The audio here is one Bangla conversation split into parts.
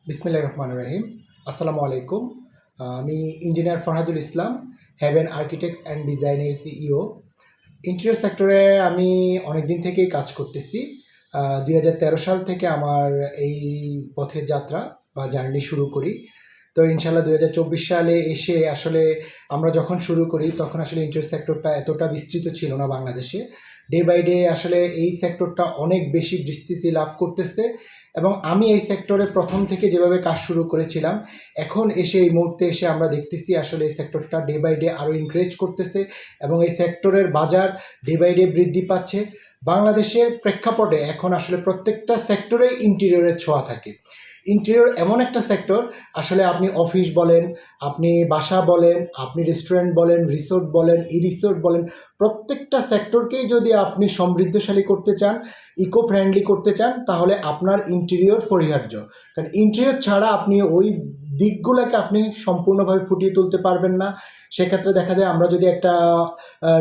বিসমিল্লাহির রহমানির রহিম। আসসালামু আলাইকুম। আমি engineer Farhadul Islam, Heaven Architects and ডিজাইনের সিইও। ইন্টেরিয়র সেক্টরে আমি অনেক দিন থেকেই কাজ করতেছি। 2013 সাল থেকে আমার এই পথের যাত্রা বা জার্নি শুরু করি। তো ইনশাল্লাহ 2024 সালে এসে আসলে আমরা যখন শুরু করি তখন আসলে ইন্টেরিয়র সেক্টরটা এতটা বিস্তৃত ছিল না বাংলাদেশে। ডে বাই ডে আসলে এই সেক্টরটা অনেক বেশি বিস্তৃতি লাভ করতেছে এবং আমি এই সেক্টরে প্রথম থেকে যেভাবে কাজ শুরু করেছিলাম, এখন এসে এই মুহূর্তে এসে আমরা দেখতেছি আসলে এই সেক্টরটা ডে বাই ডে আরও ইনক্রিজ করতেছে এবং এই সেক্টরের বাজার ডে বাই ডে বৃদ্ধি পাচ্ছে। বাংলাদেশের প্রেক্ষাপটে এখন আসলে প্রত্যেকটা সেক্টরেই ইন্টেরিয়রের ছোঁয়া থাকে। ইন্টেরিয়র এমন একটা সেক্টর, আসলে আপনি অফিস বলেন, আপনি বাসা বলেন, আপনি রেস্টুরেন্ট বলেন, রিসোর্ট বলেন, রিসোর্ট বলেন, প্রত্যেকটা সেক্টরকেই যদি আপনি সমৃদ্ধশালী করতে চান, ইকো ফ্রেন্ডলি করতে চান, তাহলে আপনার ইন্টেরিয়র পরিহার্য। কারণ ইন্টেরিয়র ছাড়া আপনি ওই দিকগুলোকে আপনি সম্পূর্ণভাবে ফুটিয়ে তুলতে পারবেন না। সেক্ষেত্রে দেখা যায় আমরা যদি একটা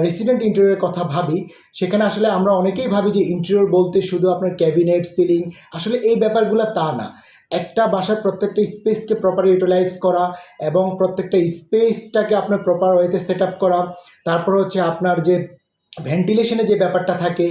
রেসিডেন্ট ইন্টেরিয়রের কথা ভাবি, সেখানে আসলে আমরা অনেকেই ভাবি যে ইন্টেরিয়র বলতে শুধু আপনার ক্যাবিনেট, সিলিং, আসলে এই ব্যাপারগুলো তা না। একটা বাসার প্রত্যেকটা স্পেসকে প্রপার ইউটিলাইজ করা এবং প্রত্যেকটা স্পেসটাকে আপনার প্রপার ওয়েতে সেট আপ করা, তারপর হচ্ছে আপনার যে ভেন্টিলেশনের যে ব্যাপারটা থাকে,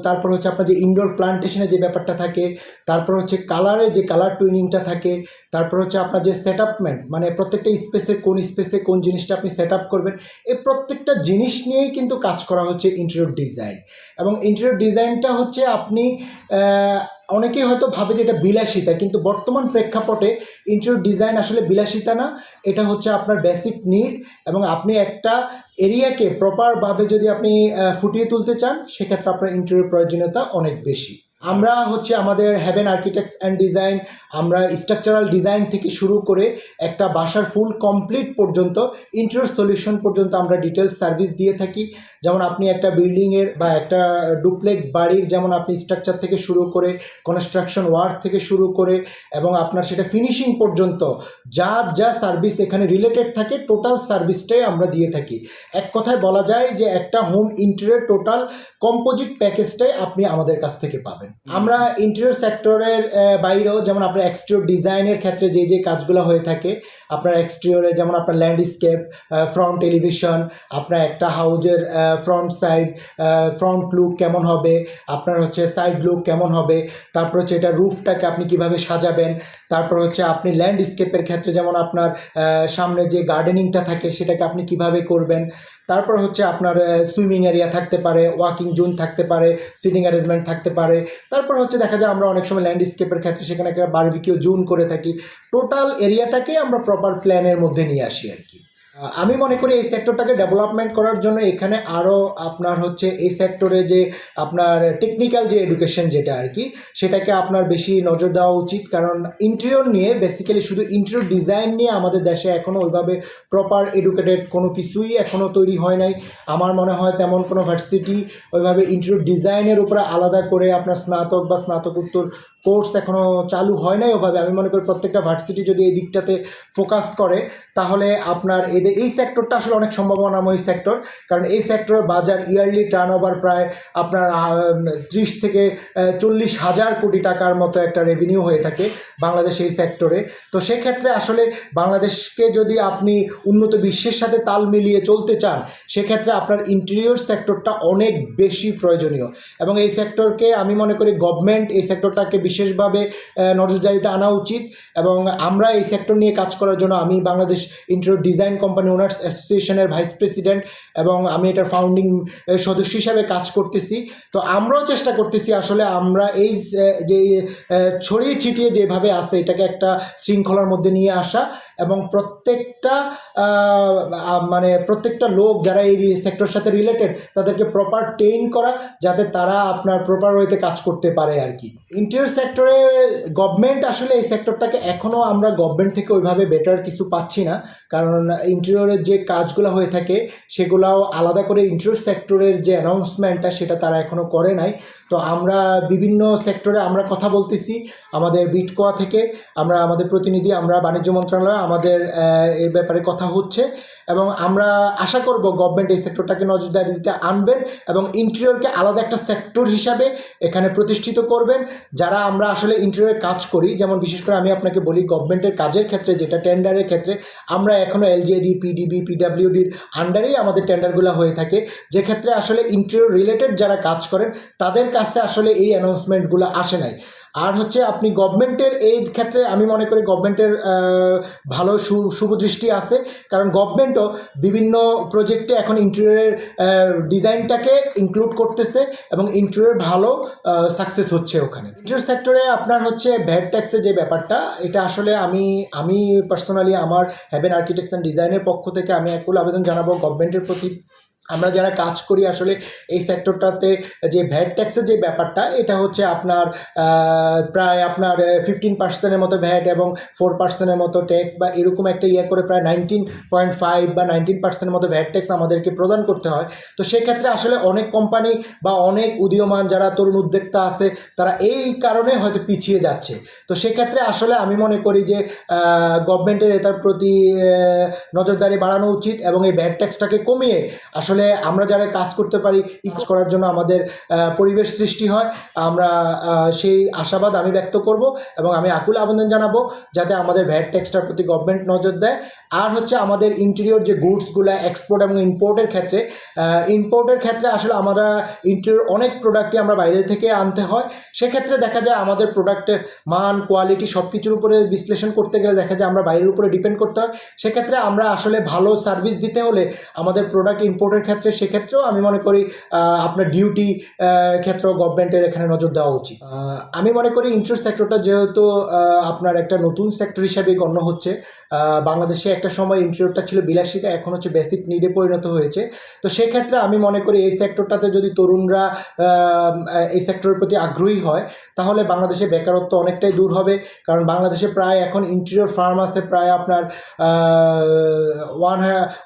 তারপর হচ্ছে আপনার যে ইনডোর প্লান্টেশনের যে ব্যাপারটা থাকে, তারপর হচ্ছে কালারের যে কালার টুইনিংটা থাকে, তারপর হচ্ছে আপনার যে সেট আপমেন্ট, মানে প্রত্যেকটা স্পেসে কোন জিনিসটা আপনি সেট আপ করবেন, এই প্রত্যেকটা জিনিস নিয়েই কিন্তু কাজ করা হচ্ছে ইন্টেরিয়র ডিজাইন। এবং ইন্টেরিয়র ডিজাইনটা হচ্ছে আপনি অনেকেই হয়তো ভাবে যে এটা বিলাসিতা, কিন্তু বর্তমান প্রেক্ষাপটে ইন্টেরিয়র ডিজাইন আসলে বিলাসিতা না, এটা হচ্ছে আপনার বেসিক নিড। এবং আপনি একটা এরিয়াকে প্রপারভাবে যদি আপনি ফুটিয়ে তুলতে চান, সেক্ষেত্রে আপনার ইন্টেরিয়র প্রয়োজনীয়তা অনেক বেশি। আমরা হচ্ছে আমাদের হেভেন আর্কিটেক্টস অ্যান্ড ডিজাইন, আমরা স্ট্রাকচারাল ডিজাইন থেকে শুরু করে একটা বাসার ফুল কমপ্লিট পর্যন্ত ইন্টেরিয়র সলিউশন পর্যন্ত আমরা ডিটেলস সার্ভিস দিয়ে থাকি। যেমন আপনি একটা বিল্ডিংয়ের বা একটা ডুপ্লেক্স বাড়ির যেমন আপনি স্ট্রাকচার থেকে শুরু করে কনস্ট্রাকশন ওয়ার্ক থেকে শুরু করে এবং আপনার সেটা ফিনিশিং পর্যন্ত যা যা সার্ভিস এখানে রিলেটেড থাকে, টোটাল সার্ভিসটাই আমরা দিয়ে থাকি। এক কথায় বলা যায় যে একটা হোম ইন্টেরিয়র টোটাল কম্পোজিট প্যাকেজটাই আপনি আমাদের কাছ থেকে পাবেন। আমরা ইন্টেরিয়র সেক্টরের বাইরেও যেমন আপনার এক্সটেরিয়র ডিজাইনের ক্ষেত্রে যে যে কাজগুলো হয়ে থাকে, আপনার এক্সটেরিয়রে যেমন আপনার ল্যান্ডস্কেপ, ফ্রন্ট এলিভেশন, আপনার একটা হাউজের ফ্রন্ট সাইড, ফ্রন্ট লুক কেমন হবে, আপনার হচ্ছে সাইড লুক কেমন হবে, তারপর হচ্ছে এটা রুফটাকে আপনি কিভাবে সাজাবেন, তারপর হচ্ছে আপনি ল্যান্ডস্কেপের ক্ষেত্রে যেমন আপনার সামনে যে গার্ডেনিংটা থাকে সেটাকে আপনি কিভাবে করবেন, তারপর হচ্ছে আপনার সুইমিং এরিয়া থাকতে পারে, ওয়াকিং জোন থাকতে পারে, সিটিং অ্যারেঞ্জমেন্ট থাকতে পারে, তারপর হচ্ছে দেখা যায় আমরা অনেক সময় ল্যান্ডস্কেপের ক্ষেত্রে সেখানে একটা বারবিকিউ জোন করে থাকি। টোটাল এরিয়াটাকে আমরা প্রপার প্ল্যানের মধ্যে নিয়ে আসি আর কি। আমি মনে করি এই সেক্টরটাকে ডেভেলপমেন্ট করার জন্য এখানে আরও আপনার হচ্ছে এই সেক্টরে যে আপনার টেকনিক্যাল যে এডুকেশন যেটা আর কি, সেটাকে আপনার বেশি নজর দেওয়া উচিত। কারণ ইন্টেরিয়র নিয়ে বেসিক্যালি শুধু ইন্টেরিয়র ডিজাইন নিয়ে আমাদের দেশে এখনও ওইভাবে প্রপার এডুকেটেড কোনো কিছুই এখনও তৈরি হয় নাই। আমার মনে হয় তেমন কোনো ভার্সিটি ওইভাবে ইন্টেরিয়র ডিজাইনের উপরে আলাদা করে আপনার স্নাতক বা স্নাতকোত্তর কোর্স এখনও চালু হয় নাই ওভাবে। আমি মনে করি প্রত্যেকটা ভার্সিটি যদি এই দিকটাতে ফোকাস করে, তাহলে আপনার এই সেক্টরটা আসলে অনেক সম্ভাবনাময় সেক্টর। কারণ এই সেক্টরের বাজার ইয়ারলি টার্নওভার প্রায় আপনার 30 থেকে 40 হাজার কোটি টাকার মতো একটা রেভিনিউ হয়ে থাকে বাংলাদেশ এই সেক্টরে। তো সেক্ষেত্রে আসলে বাংলাদেশকে যদি আপনি উন্নত বিশ্বের সাথে তাল মিলিয়ে চলতে চান, সেক্ষেত্রে আপনার ইন্টেরিয়র সেক্টরটা অনেক বেশি প্রয়োজনীয়। এবং এই সেক্টরকে আমি মনে করি গভর্নমেন্ট এই সেক্টরটাকে বিশেষভাবে নজরদারিতে আনা উচিত। এবং আমরা এই সেক্টর নিয়ে কাজ করার জন্য আমি Bangladesh interior design company owners অ্যাসোসিয়েশনের ভাইস প্রেসিডেন্ট এবং আমি এটার ফাউন্ডিং সদস্য হিসাবে কাজ করতেছি। তো আমরাও চেষ্টা করতেছি আসলে আমরা এই যে ছড়িয়ে ছিটিয়ে যেভাবে আছে এটাকে একটা শৃঙ্খলার মধ্যে নিয়ে আসা এবং প্রত্যেকটা লোক যারা এই সেক্টরের সাথে রিলেটেড তাদেরকে প্রপার ট্রেন করা, যাতে তারা আপনার প্রপার ওয়েতে কাজ করতে পারে আর কি। ইন্টেরিয়র সেক্টরে গভর্নমেন্ট আসলে এই সেক্টরটাকে এখনও আমরা গভর্নমেন্ট থেকে ওইভাবে বেটার কিছু পাচ্ছি না। কারণ ইন্টেরিয়রের যে কাজগুলো হয়ে থাকে সেগুলাও আলাদা করে ইন্টেরিয়র সেক্টরের যে অ্যানাউন্সমেন্টটা সেটা তারা এখনও করে নাই। তো আমরা বিভিন্ন সেক্টরে আমরা কথা বলতেছি। আমাদের বিটকোয়া থেকে আমরা আমাদের প্রতিনিধি, আমরা বাণিজ্য মন্ত্রণালয়, আমাদের এর ব্যাপারে কথা হচ্ছে এবং আমরা আশা করব গভর্নমেন্ট এই সেক্টরটাকে নজরদারিতে আনবেন এবং ইন্টেরিয়রকে আলাদা একটা সেক্টর হিসাবে এখানে প্রতিষ্ঠিত করবেন। যারা আমরা আসলে ইন্টেরিয়রে কাজ করি, যেমন বিশেষ করে আমি আপনাকে বলি গভর্নমেন্টের কাজের ক্ষেত্রে, যেটা টেন্ডারের ক্ষেত্রে আমরা এখনও এলজেডি, পিডিবি, পিডাব্লিউডির আন্ডারেই আমাদের টেন্ডারগুলো হয়ে থাকে, যে ক্ষেত্রে আসলে ইন্টেরিয়র রিলেটেড যারা কাজ করেন তাদের কাছে আসলে এই অ্যানাউন্সমেন্টগুলো আসে নাই। আর হচ্ছে আপনি গভর্নমেন্টের এই ক্ষেত্রে আমি মনে করি গভর্নমেন্টের ভালো শুভদৃষ্টি আছে, কারণ গভর্নমেন্টও বিভিন্ন প্রজেক্টে এখন ইন্টেরিয়রের ডিজাইনটাকে ইনক্লুড করতেছে এবং ইন্টেরিয়র ভালো সাকসেস হচ্ছে ওখানে। ইন্টেরিয়র সেক্টরে আপনার হচ্ছে ভ্যাট ট্যাক্সের যে ব্যাপারটা, এটা আসলে আমি পার্সোনালি আমার হ্যাভেন আর্কিটেক্টস অ্যান্ড ডিজাইনের পক্ষ থেকে আমি একটু আবেদন জানাবো গভর্নমেন্টের প্রতি। আমরা যারা কাজ করি আসলে এই সেক্টরটাতে যে ভ্যাট ট্যাক্সের যে ব্যাপারটা, এটা হচ্ছে আপনার প্রায় আপনার 15% মতো ভ্যাট এবং 4% মতো ট্যাক্স বা এরকম একটা করে প্রায় 19.5 বা 19% মতো ভ্যাট ট্যাক্স আমাদেরকে প্রদান করতে হয়। তো সেক্ষেত্রে আসলে অনেক কোম্পানি বা অনেক উদীয়মান যারা তরুণ উদ্যোক্তা আছে তারা এই কারণে হয়তো পিছিয়ে যাচ্ছে। তো সেক্ষেত্রে আসলে আমি মনে করি যে গভর্নমেন্টের এটার প্রতি নজরদারি বাড়ানো উচিত এবং এই ভ্যাট ট্যাক্সটাকে কমিয়ে আসলে আমরা যারা কাজ করতে পারি, কাজ করার জন্য আমাদের পরিবেশ সৃষ্টি হয়। আমরা সেই আশাবাদ আমি ব্যক্ত করব এবং আমি আকুল আবেদন জানাবো যাতে আমাদের ভ্যাট ট্যাক্সটার প্রতি গভর্নমেন্ট নজর দেয়। আর হচ্ছে আমাদের ইন্টেরিয়র যে গুডসগুলো এক্সপোর্ট এবং ইম্পোর্টের ক্ষেত্রে আসলে আমরা ইন্টেরিয়র অনেক প্রোডাক্টই আমরা বাইরে থেকে আনতে হয়। সেক্ষেত্রে দেখা যায় আমাদের প্রোডাক্টের মান, কোয়ালিটি সব কিছুর উপরে বিশ্লেষণ করতে গেলে দেখা যায় আমরা বাইরের উপরে ডিপেন্ড করতে হয়। সেক্ষেত্রে আমরা আসলে ভালো সার্ভিস দিতে হলে আমাদের প্রোডাক্ট ইম্পোর্টের ক্ষেত্রে সেক্ষেত্রেও আমি মনে করি আপনার ডিউটি ক্ষেত্রেও গভর্নমেন্টের এখানে নজর দেওয়া উচিত। আমি মনে করি ইন্টেরিয়র সেক্টরটা যেহেতু আপনার একটা নতুন সেক্টর হিসাবে গণ্য হচ্ছে, বাংলাদেশে একটা সময় ইন্টেরিয়রটা ছিল বিলাসিতা, এখন হচ্ছে বেসিক নিডে পরিণত হয়েছে। তো সেক্ষেত্রে আমি মনে করি এই সেক্টরটাতে যদি তরুণরা এই সেক্টরের প্রতি আগ্রহী হয় তাহলে বাংলাদেশে বেকারত্ব অনেকটাই দূর হবে। কারণ বাংলাদেশে প্রায় এখন ইন্টেরিয়র ফার্ম আছে প্রায় আপনার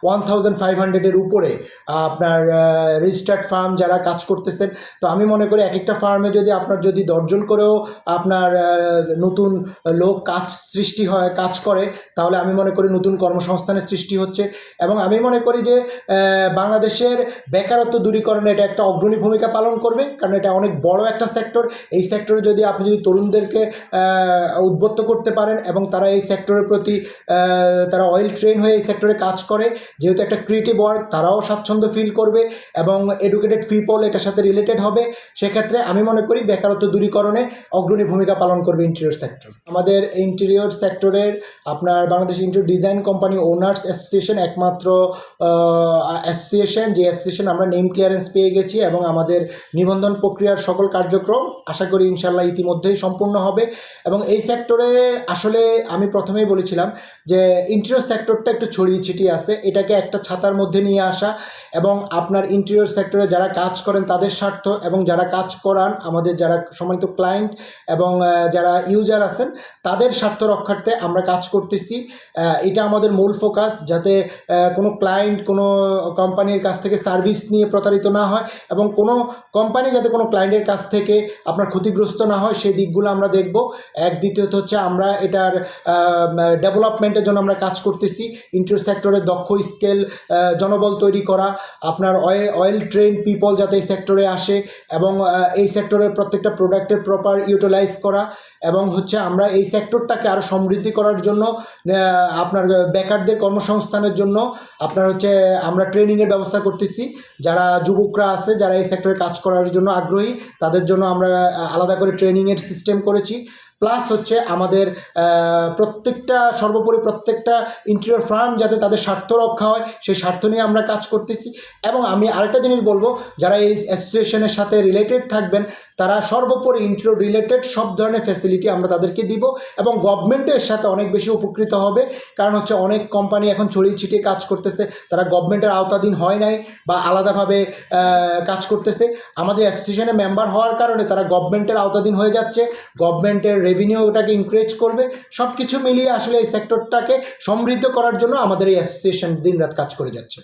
1500-এর উপরে আপনার রেজিস্টার্ড ফার্ম যারা কাজ করতেছেন। তো আমি মনে করি এক একটা ফার্মে যদি আপনার 10 জন করেও আপনার নতুন লোক কাজ করে তাহলে আমি মনে করি নতুন কর্মসংস্থানের সৃষ্টি হচ্ছে। এবং আমি মনে করি যে বাংলাদেশের বেকারত্ব দূরীকরণে এটা একটা অগ্রণী ভূমিকা পালন করবে, কারণ এটা অনেক বড় একটা সেক্টর। এই সেক্টরে যদি আপনি তরুণদেরকে উদ্বুদ্ধ করতে পারেন এবং তারা এই সেক্টরের প্রতি তারা অয়েল ট্রেন হয়ে এই সেক্টরে কাজ করে, যেহেতু একটা ক্রিয়েটিভ ওয়ার্ক, তারাও স্বাচ্ছন্দ্য ফিল করবে এবং এডুকেটেড পিপল এটার সাথে রিলেটেড হবে। সেক্ষেত্রে আমি মনে করি বেকারত্ব দূরীকরণে অগ্রণী ভূমিকা পালন করবে ইন্টেরিয়র সেক্টর। আমাদের ইন্টেরিয়র সেক্টরের আপনার Bangladesh interior design company owners association একমাত্র অ্যাসোসিয়েশন, যে অ্যাসোসিয়েশন আমরা নেম ক্লিয়ারেন্স পেয়ে গেছি এবং আমাদের নিবন্ধন প্রক্রিয়ার সকল কার্যক্রম আশা করি ইনশাল্লাহ ইতিমধ্যেই সম্পূর্ণ হবে। এবং এই সেক্টরে আসলে আমি প্রথমেই বলেছিলাম যে ইন্টেরিয়র সেক্টরটা একটু ছড়িয়ে ছিটিয়ে আছে, এটাকে একটা ছাতার মধ্যে নিয়ে আসা এবং আপনার ইন্টেরিয়র সেক্টরে যারা কাজ করেন তাদের স্বার্থ এবং যারা কাজ করান আমাদের যারা সম্মানিত ক্লায়েন্ট এবং যারা ইউজার আছেন তাদের স্বার্থ রক্ষার্থে আমরা কাজ করতেছি। এটা আমাদের মূল ফোকাস, যাতে কোনো ক্লায়েন্ট কোনো কোম্পানির কাছ থেকে সার্ভিস নিয়ে প্রতারিত না হয় এবং কোনো কোম্পানি যাতে কোনো ক্লায়েন্টের কাছ থেকে আপনার ক্ষতিগ্রস্ত না হয় সেই দিকগুলো আমরা দেখব। দ্বিতীয়ত হচ্ছে আমরা এটার ডেভেলপমেন্টের জন্য আমরা কাজ করতেছি। ইন্টেরিয়র সেক্টরে দক্ষ স্কেল জনবল তৈরি করা, আপনার অয়েল ট্রেন পিপল যাতে এই সেক্টরে আসে এবং এই সেক্টরের প্রত্যেকটা প্রোডাক্টের প্রপার ইউটিলাইজ করা এবং হচ্ছে আমরা এই সেক্টরটাকে আরও সমৃদ্ধি করার জন্য আপনার বেকারদের কর্মসংস্থানের জন্য আপনার হচ্ছে আমরা ট্রেনিংয়ের ব্যবস্থা করতেছি। যারা যুবকরা আছে যারা এই সেক্টরে কাজ করার জন্য আগ্রহী তাদের জন্য আমরা আলাদা করে ট্রেনিংয়ের সিস্টেম করেছি। প্লাস হচ্ছে আমাদের সর্বোপরি প্রত্যেকটা ইন্টেরিয়র ফার্ম যাতে তাদের স্বার্থ রক্ষা হয় সেই স্বার্থ নিয়ে আমরা কাজ করতেছি। এবং আমি আরেকটা জিনিস বলবো, যারা এই অ্যাসোসিয়েশনের সাথে রিলেটেড থাকবেন তারা সর্বোপরি ইন্টেরিয়র রিলেটেড সব ধরনের ফ্যাসিলিটি আমরা তাদেরকে দিব এবং গভর্নমেন্টের সাথে অনেক বেশি উপকৃত হবে। কারণ হচ্ছে অনেক কোম্পানি এখন ছড়িয়ে ছিটিয়ে কাজ করতেছে, তারা গভর্নমেন্টের আওতাধীন হয় নাই বা আলাদাভাবে কাজ করতেছে। আমাদের অ্যাসোসিয়েশনে মেম্বার হওয়ার কারণে তারা গভর্নমেন্টের আওতাধীন হয়ে যাচ্ছে, গভর্নমেন্টের রেভিনিউটাকে ইনক্রিজ করবে। সব কিছু মিলিয়ে আসলে এই সেক্টরটাকে সমৃদ্ধ করার জন্য আমাদের এই অ্যাসোসিয়েশন দিনরাত কাজ করে যাচ্ছে।